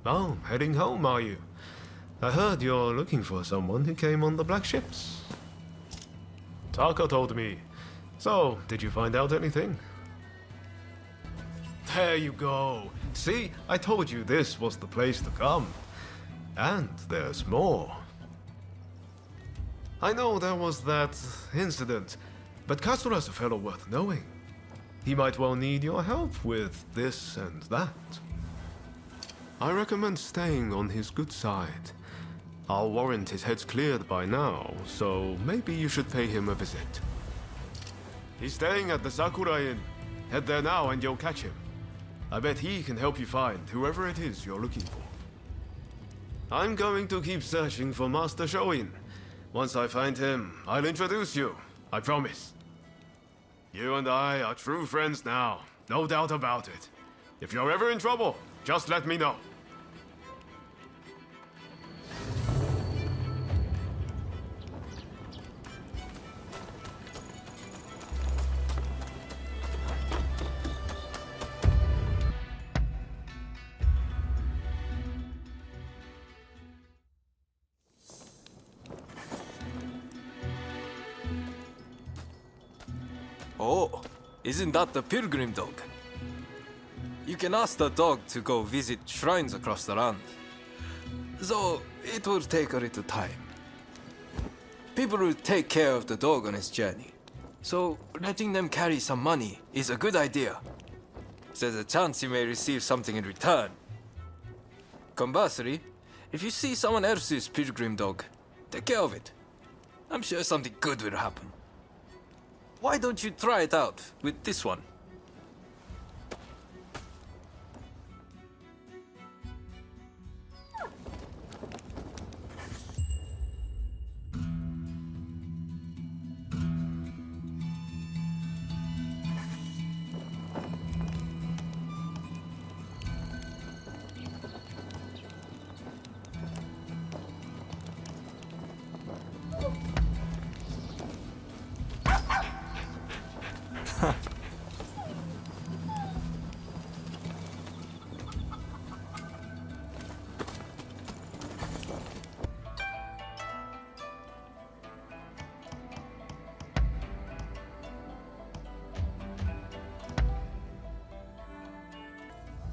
Oh, heading home, are you? I heard you're looking for someone who came on the black ships. Taka told me. So, did you find out anything? There you go. See, I told you this was the place to come. And there's more. I know there was that incident, but Katsura's a fellow worth knowing. He might well need your help with this and that. I recommend staying on his good side. I'll warrant his head's cleared by now, so maybe you should pay him a visit. He's staying at the Sakura Inn. Head there now and you'll catch him. I bet he can help you find whoever it is you're looking for. I'm going to keep searching for Master Shoin. Once I find him, I'll introduce you. I promise. You and I are true friends now, no doubt about it. If you're ever in trouble, just let me know. Oh, isn't that the pilgrim dog? You can ask the dog to go visit shrines across the land. Though it will take a little time. People will take care of the dog on his journey. So letting them carry some money is a good idea. There's a chance you may receive something in return. Conversely, if you see someone else's pilgrim dog, take care of it. I'm sure something good will happen. Why don't you try it out with this one?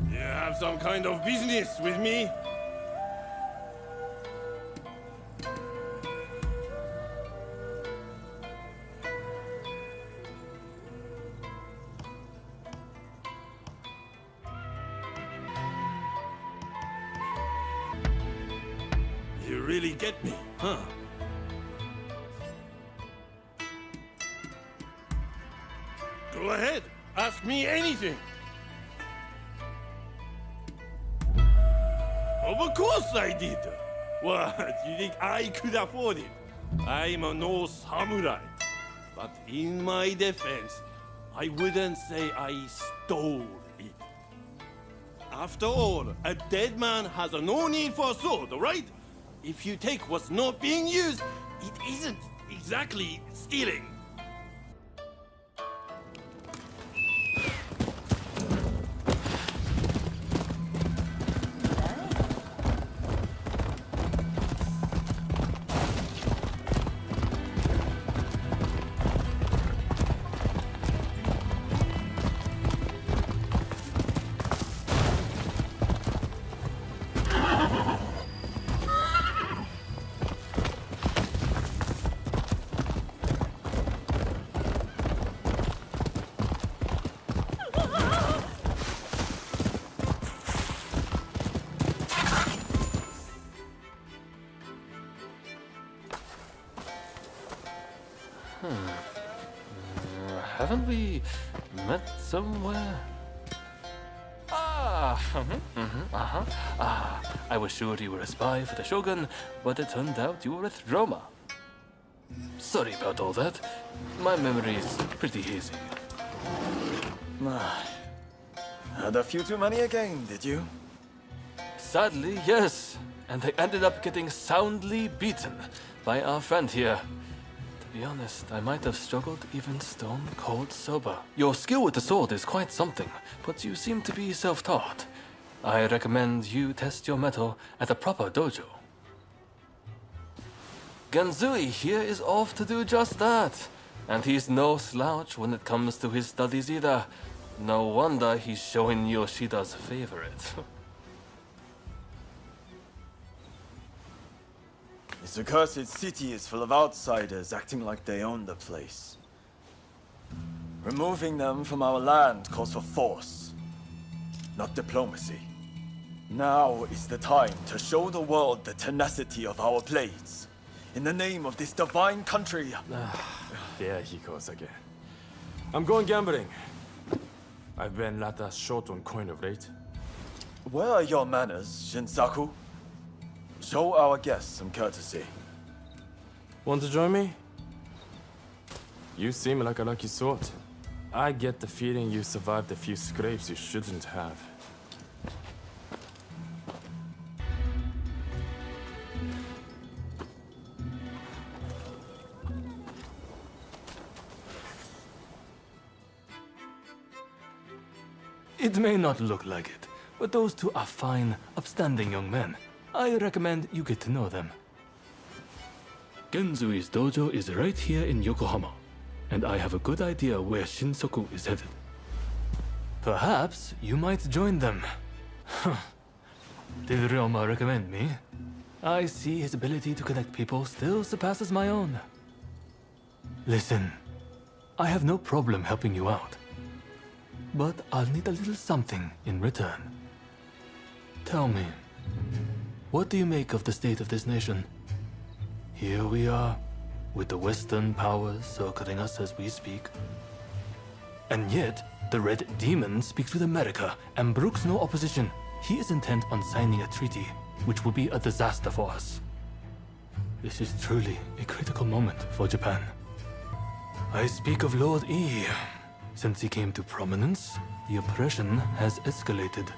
You have some kind of business with me? You really get me, huh? Go ahead, ask me anything. Of course I did. What, you think I could afford it? I'm no samurai. But in my defense, I wouldn't say I stole it. After all, a dead man has no need for a sword, right? If you take what's not being used, it isn't exactly stealing. Haven't we met somewhere? I was sure you were a spy for the Shogun, but it turned out you were with Roma. Sorry about all that. My memory is pretty hazy. Had a few too many again, did you? Sadly, yes. And I ended up getting soundly beaten by our friend here. To be honest, I might have struggled even stone cold sober. Your skill with the sword is quite something, but you seem to be self-taught. I recommend you test your mettle at the proper dojo. Genzui here is off to do just that. And he's no slouch when it comes to his studies either. No wonder he's showing Yoshida's favorite. This accursed city is full of outsiders acting like they own the place. Removing them from our land calls for force, not diplomacy. Now is the time to show the world the tenacity of our blades. In the name of this divine country. There he goes again. I'm going gambling. I've been rather short on coin of late. Where are your manners, Shinsaku? Show our guests some courtesy. Want to join me? You seem like a lucky sort. I get the feeling you survived a few scrapes you shouldn't have. It may not look like it, but those two are fine, upstanding young men. I recommend you get to know them. Genzui's dojo is right here in Yokohama, and I have a good idea where Shinsaku is headed. Perhaps you might join them. Did Ryoma recommend me? I see his ability to connect people still surpasses my own. Listen, I have no problem helping you out, but I'll need a little something in return. Tell me, what do you make of the state of this nation? Here we are, with the Western powers circling us as we speak. And yet, the Red Demon speaks with America and brooks no opposition. He is intent on signing a treaty, which will be a disaster for us. This is truly a critical moment for Japan. I speak of Lord E. Since he came to prominence, the oppression has escalated.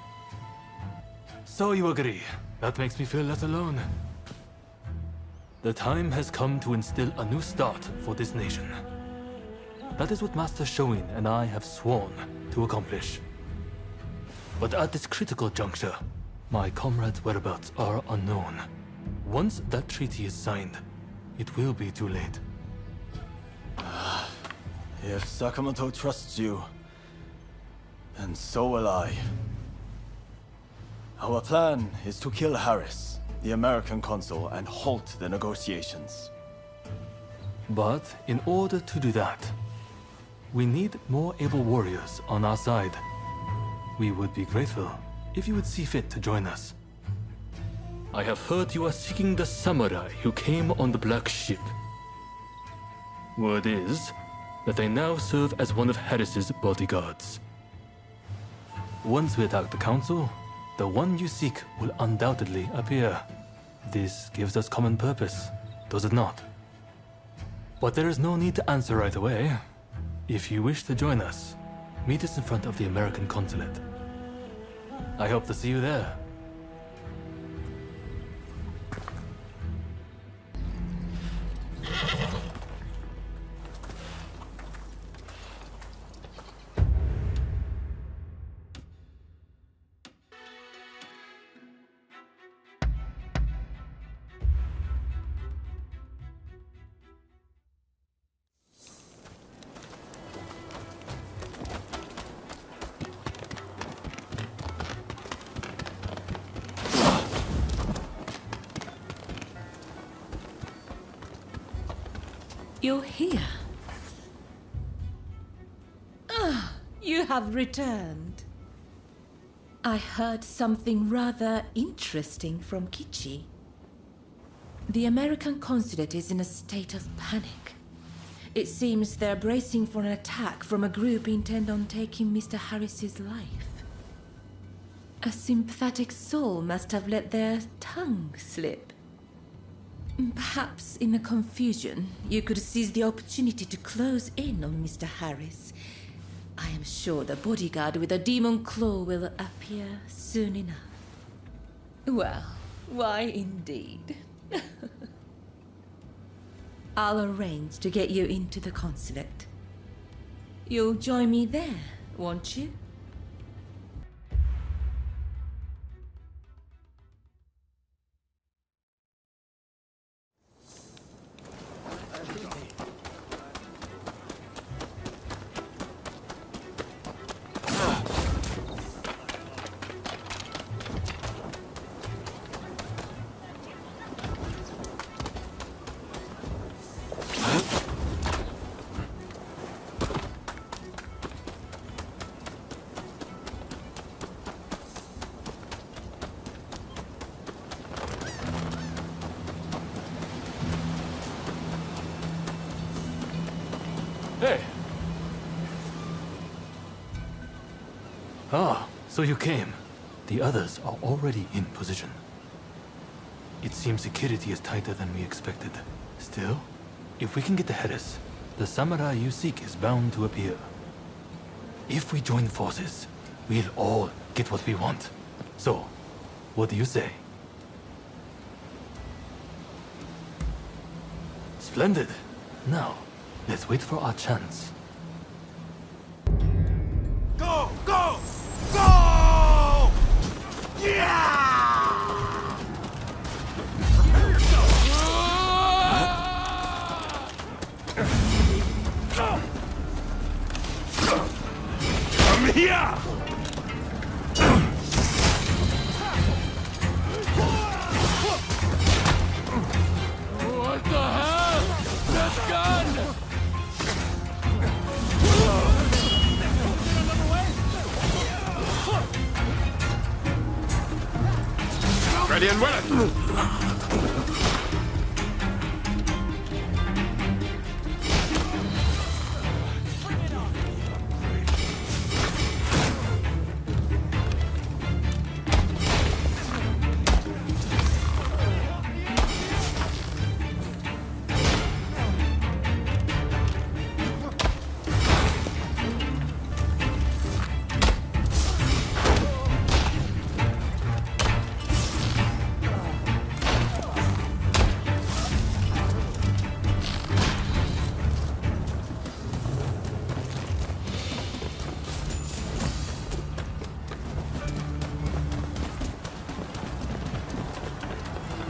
So you agree. That makes me feel less alone. The time has come to instill a new start for this nation. That is what Master Shoin and I have sworn to accomplish. But at this critical juncture, my comrades' whereabouts are unknown. Once that treaty is signed, it will be too late. If Sakamoto trusts you, then so will I. Our plan is to kill Harris, the American consul, and halt the negotiations. But in order to do that, we need more able warriors on our side. We would be grateful if you would see fit to join us. I have heard you are seeking the samurai who came on the black ship. Word is that they now serve as one of Harris's bodyguards. Once we attack the council, the one you seek will undoubtedly appear. This gives us common purpose, does it not? But there is no need to answer right away. If you wish to join us, meet us in front of the American consulate. I hope to see you there. You're here. Ah, you have returned. I heard something rather interesting from Kichi. The American consulate is in a state of panic. It seems they're bracing for an attack from a group intent on taking Mr. Harris's life. A sympathetic soul must have let their tongue slip. Perhaps in the confusion, you could seize the opportunity to close in on Mr. Harris. I am sure the bodyguard with a demon claw will appear soon enough. Well, why indeed? I'll arrange to get you into the consulate. You'll join me there, won't you? Ah, so you came. The others are already in position. It seems security is tighter than we expected. Still, if we can get ahead of us, the samurai you seek is bound to appear. If we join forces, we'll all get what we want. So, what do you say? Splendid. Now, let's wait for our chance. Go! Go! Go! Yeah! Come here! What the hell? That gun! Ready and willing!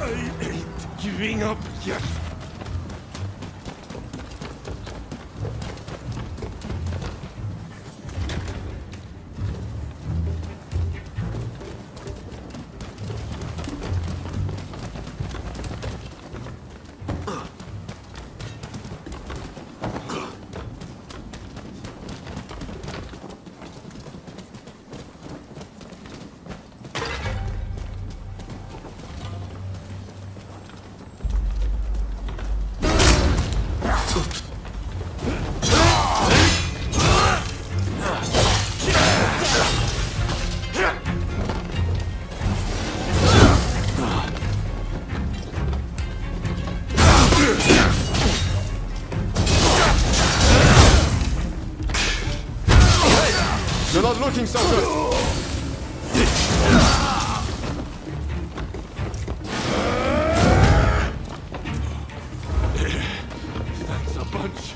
I ain't giving up yet. You're not looking so good! That's a bunch.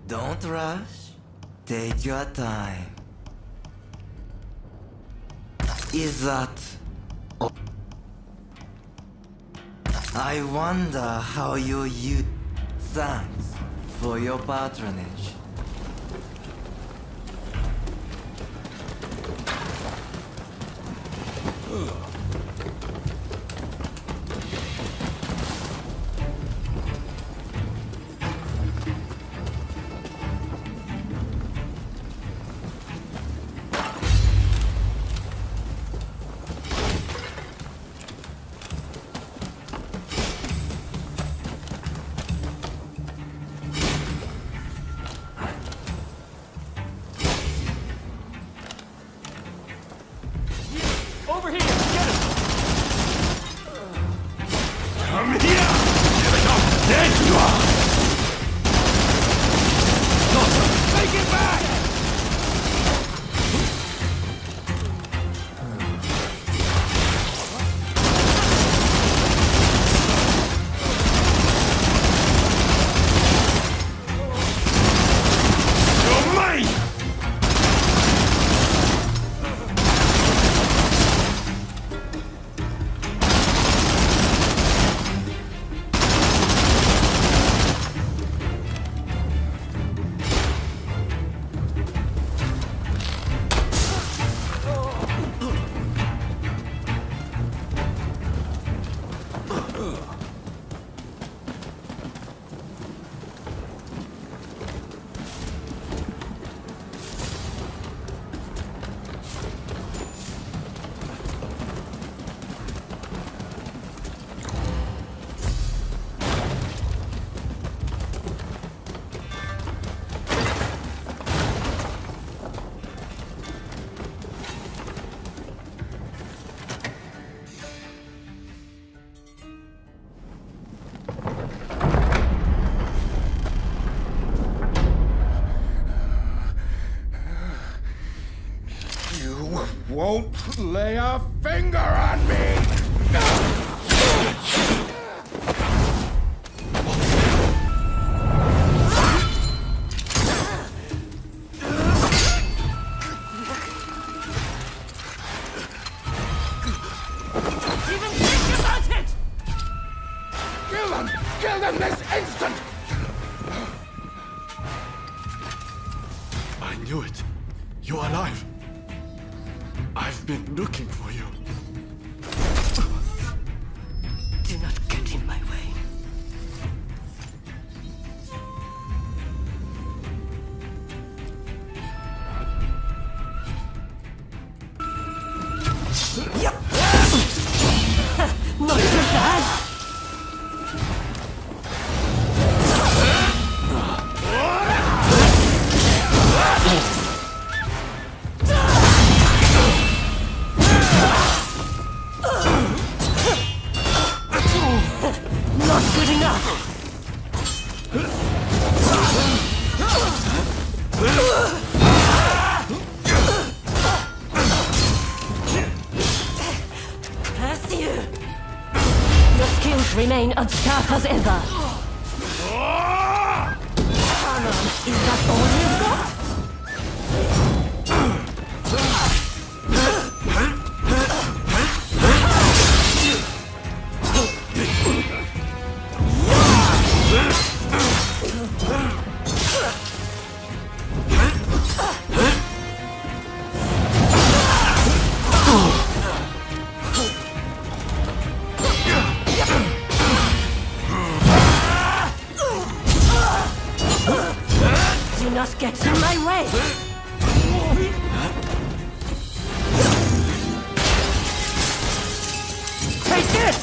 Don't rush. Take your time. Is that... I wonder how you use... Thanks for your patronage. Over here! Get him! Come here! There you are! Take it back! You're mine! won't lay a finger on me! Even think about it! Kill them! Kill them this instant! I knew it. You're alive. I've been looking for you. Do not get in my way. Not so bad! Not good enough! Curse you! Your skills remain as sharp as ever. Come on, is that all you've got? Do not get in my way! Take this!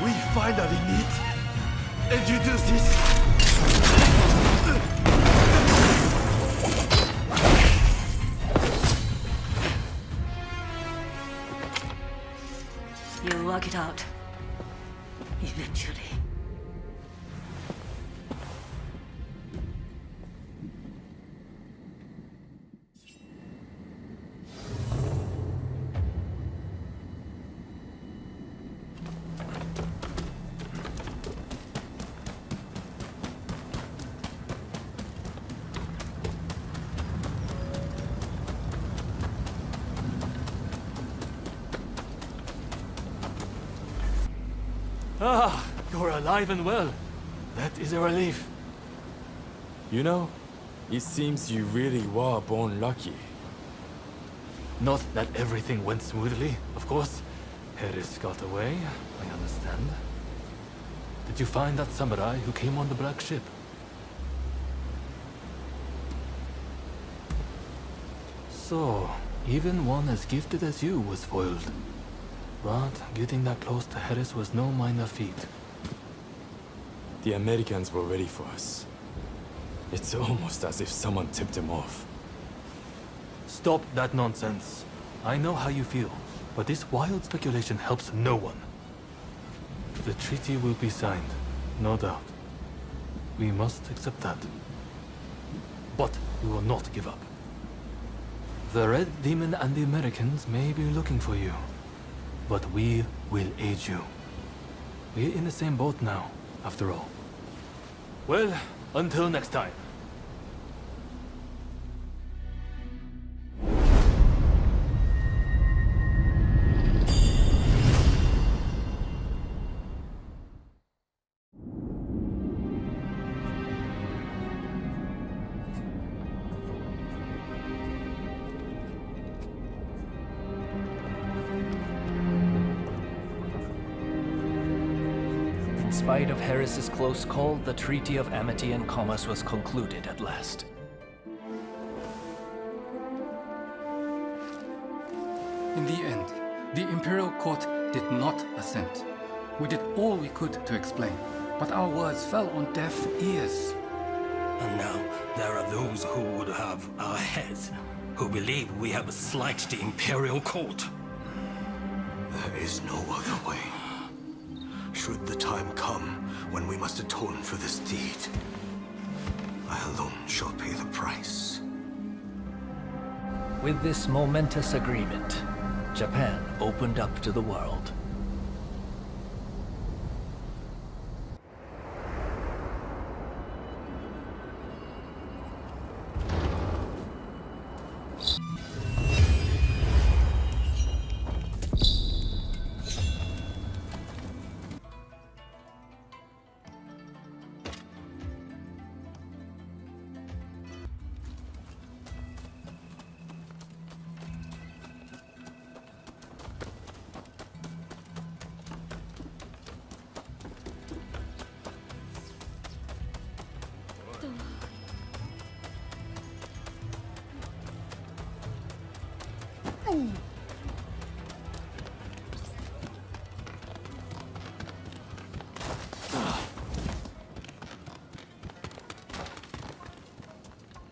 We finally meet. And you do this. You work it out. Eventually. Ah, you're alive and well. That is a relief. You know, it seems you really were born lucky. Not that everything went smoothly, of course. Harris got away, I understand. Did you find that samurai who came on the black ship? So, even one as gifted as you was foiled. But getting that close to Harris was no minor feat. The Americans were ready for us. It's almost as if someone tipped them off. Stop that nonsense. I know how you feel, but this wild speculation helps no one. The treaty will be signed, no doubt. We must accept that. But we will not give up. The Red Demon and the Americans may be looking for you, but we will aid you. We're in the same boat now, after all. Well, until next time. spite of Harris's close call, the Treaty of Amity and Commerce was concluded at last. In the end, the Imperial Court did not assent. We did all we could to explain, but our words fell on deaf ears. And now there are those who would have our heads, who believe we have slighted the Imperial Court. There is no other way. Should the time come when we must atone for this deed, I alone shall pay the price. With this momentous agreement, Japan opened up to the world.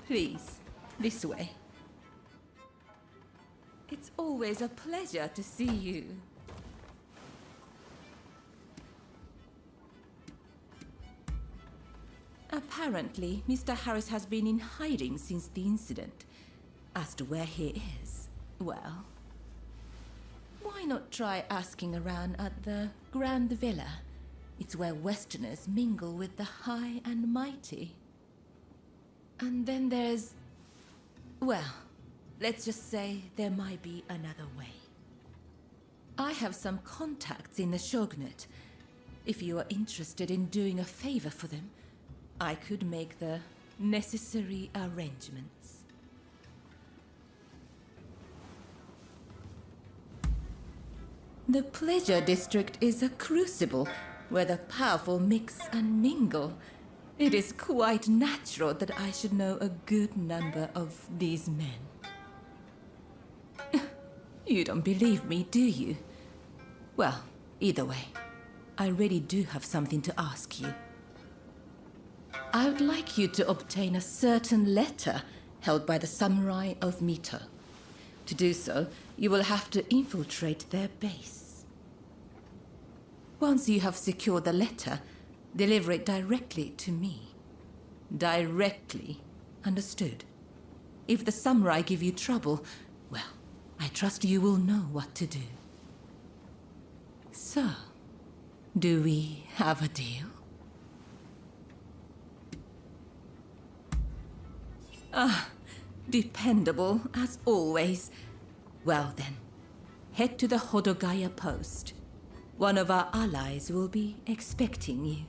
Please, this way. It's always a pleasure to see you. Apparently, Mr. Harris has been in hiding since the incident. As to where he is, well, why not try asking around at the Grand Villa? It's where Westerners mingle with the high and mighty. And then there's... well, let's just say there might be another way. I have some contacts in the Shogunate. If you are interested in doing a favor for them, I could make the necessary arrangements. The Pleasure District is a crucible where the powerful mix and mingle. It is quite natural that I should know a good number of these men. You don't believe me, do you? Well, either way, I really do have something to ask you. I would like you to obtain a certain letter held by the samurai of Mito. To do so, you will have to infiltrate their base. Once you have secured the letter, deliver it directly to me. Directly. Understood? If the samurai give you trouble, well, I trust you will know what to do. So, do we have a deal? Ah, dependable as always. Well then, head to the Hodogaya post. One of our allies will be expecting you.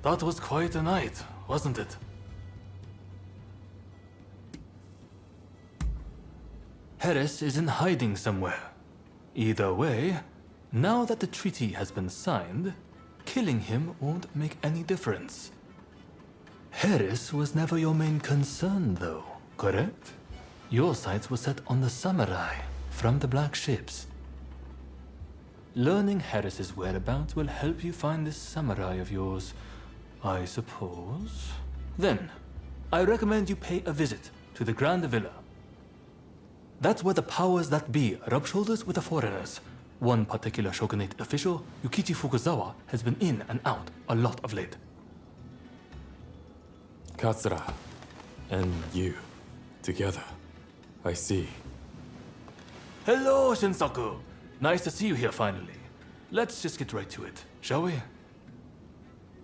That was quite a night, wasn't it? Harris is in hiding somewhere. Either way, now that the treaty has been signed, killing him won't make any difference. Harris was never your main concern, though, correct? Your sights were set on the samurai from the Black Ships. Learning Harris's whereabouts will help you find this samurai of yours. I suppose. Then, I recommend you pay a visit to the Grand Villa. That's where the powers that be rub shoulders with the foreigners. One particular shogunate official, Yukichi Fukuzawa, has been in and out a lot of late. Katsura and you together. I see. Hello, Shinsaku. Nice to see you here finally. Let's just get right to it, shall we?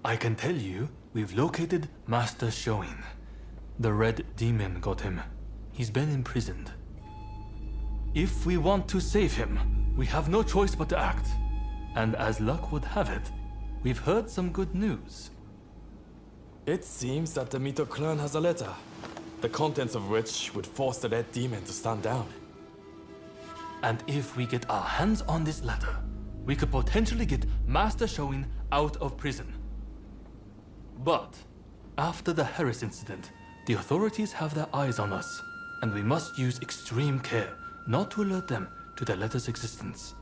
I can tell you, we've located Master Shoin. The Red Demon got him. He's been imprisoned. If we want to save him, we have no choice but to act. And as luck would have it, we've heard some good news. It seems that the Mito clan has a letter, the contents of which would force the Red Demon to stand down. And if we get our hands on this letter, we could potentially get Master Shoin out of prison. But after the Harris incident, the authorities have their eyes on us, and we must use extreme care not to alert them to the letter's existence.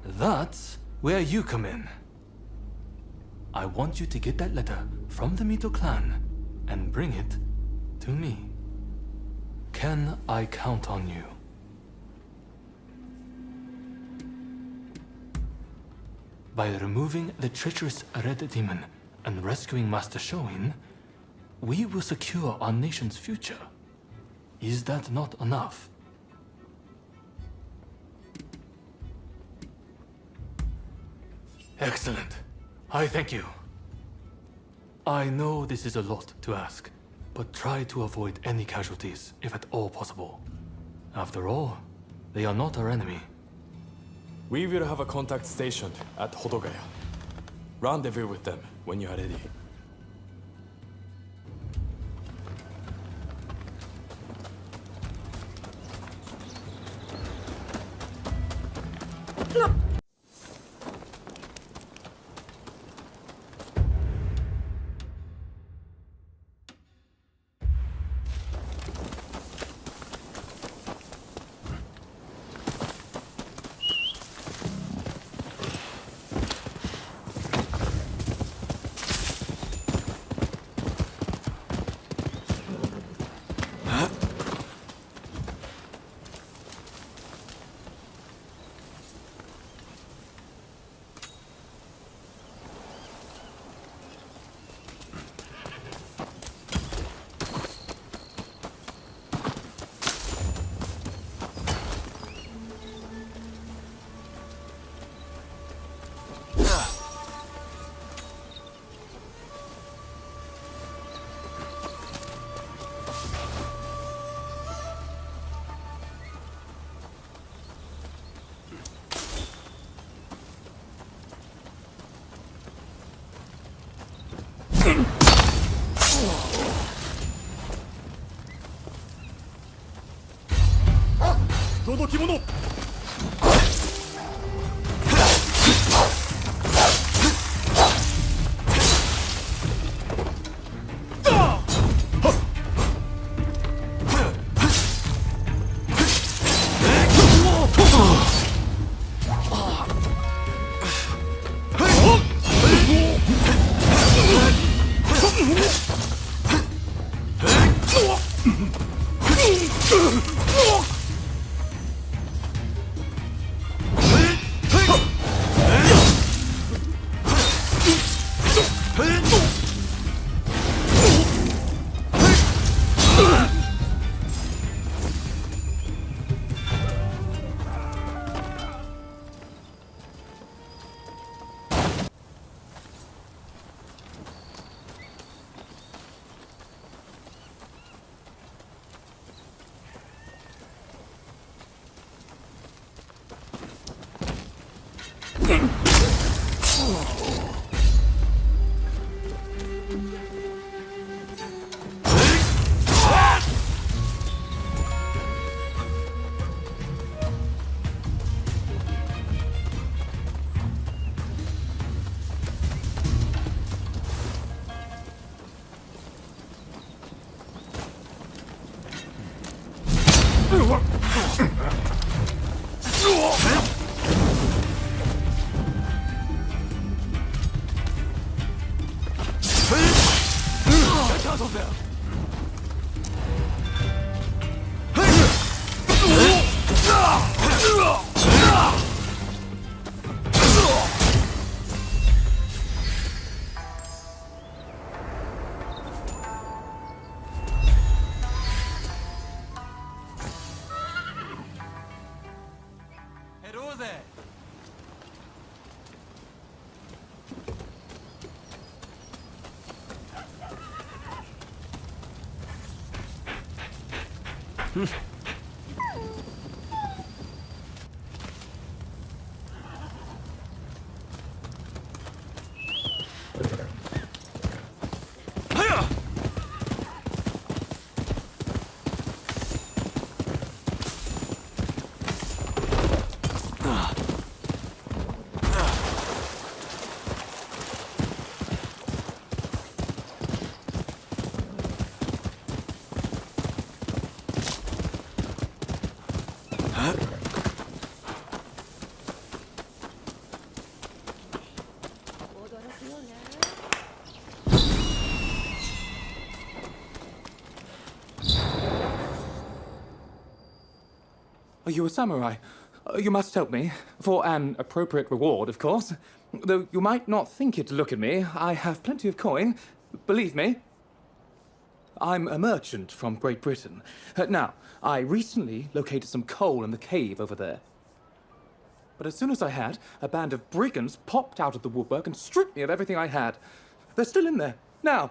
That's where you come in. I want you to get that letter from the Mito clan and bring it to me. Can I count on you? By removing the treacherous Red Demon and rescuing Master Shoin, we will secure our nation's future. Is that not enough? Excellent. I thank you. I know this is a lot to ask, but try to avoid any casualties, if at all possible. After all, they are not our enemy. We will have a contact stationed at Hodogaya. Rendezvous with them when you are ready. out of there! Hello there. Are you a samurai? You must help me. For an appropriate reward, of course. Though you might not think it to look at me, I have plenty of coin. Believe me. I'm a merchant from Great Britain. Now, I recently located some coal in the cave over there. But as soon as I had, a band of brigands popped out of the woodwork and stripped me of everything I had. They're still in there, now.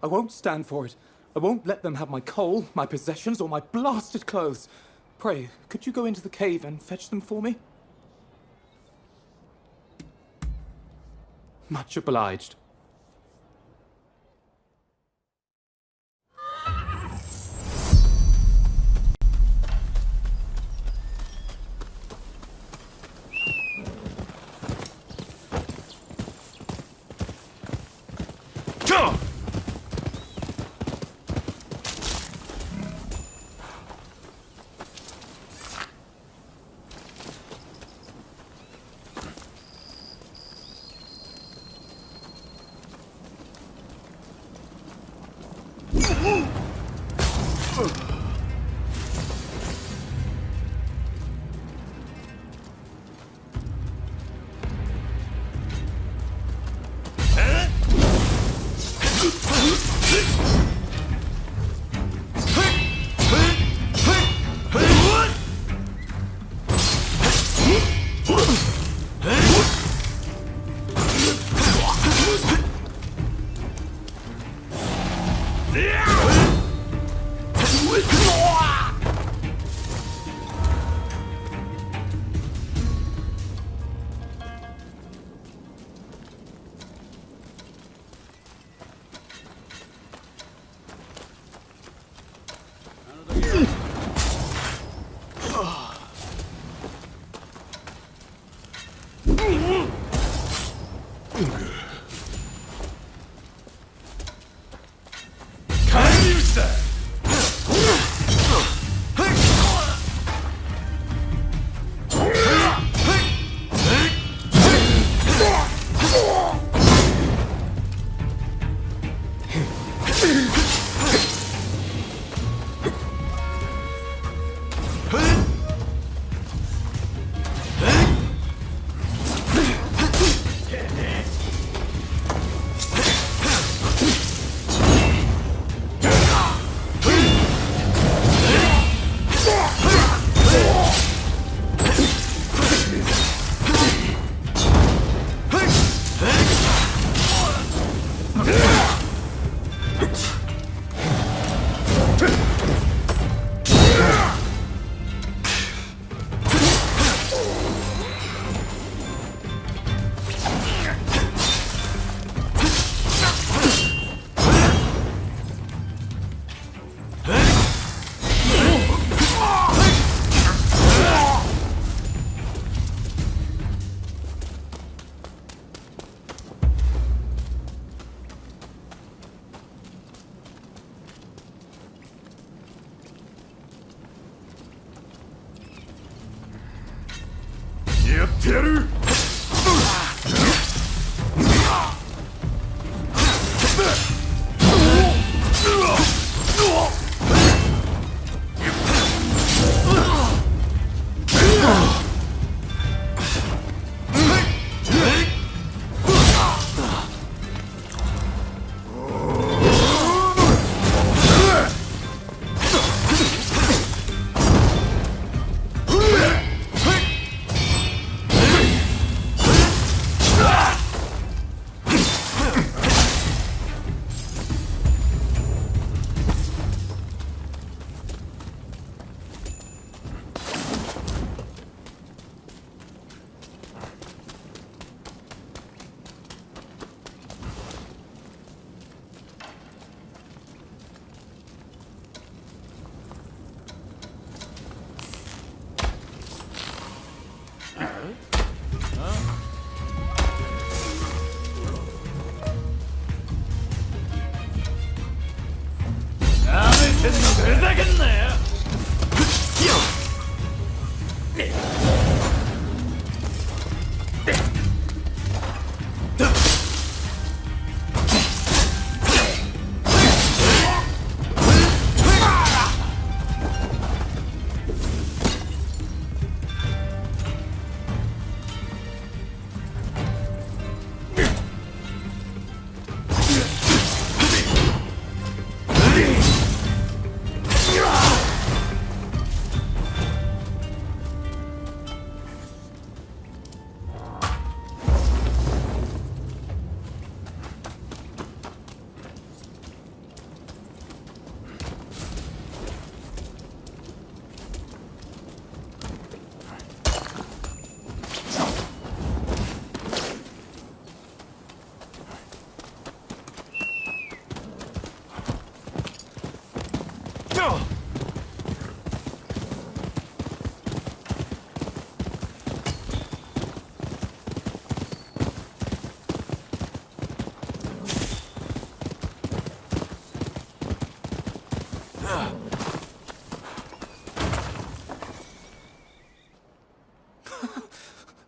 I won't stand for it. I won't let them have my coal, my possessions, or my blasted clothes. Pray, could you go into the cave and fetch them for me? Much obliged.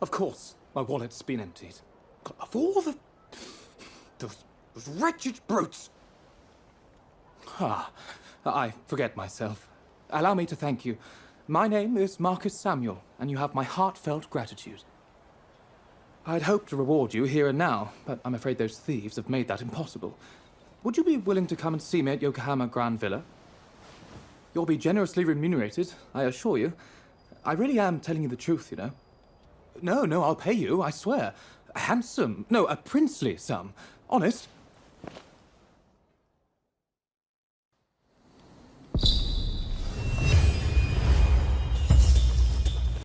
Of course, my wallet's been emptied. Of all those wretched brutes! I forget myself. Allow me to thank you. My name is Marcus Samuel, and you have my heartfelt gratitude. I'd hoped to reward you here and now, but I'm afraid those thieves have made that impossible. Would you be willing to come and see me at Yokohama Grand Villa? You'll be generously remunerated, I assure you. I really am telling you the truth, you know. No, I'll pay you, I swear. A handsome, no, a princely sum. Honest.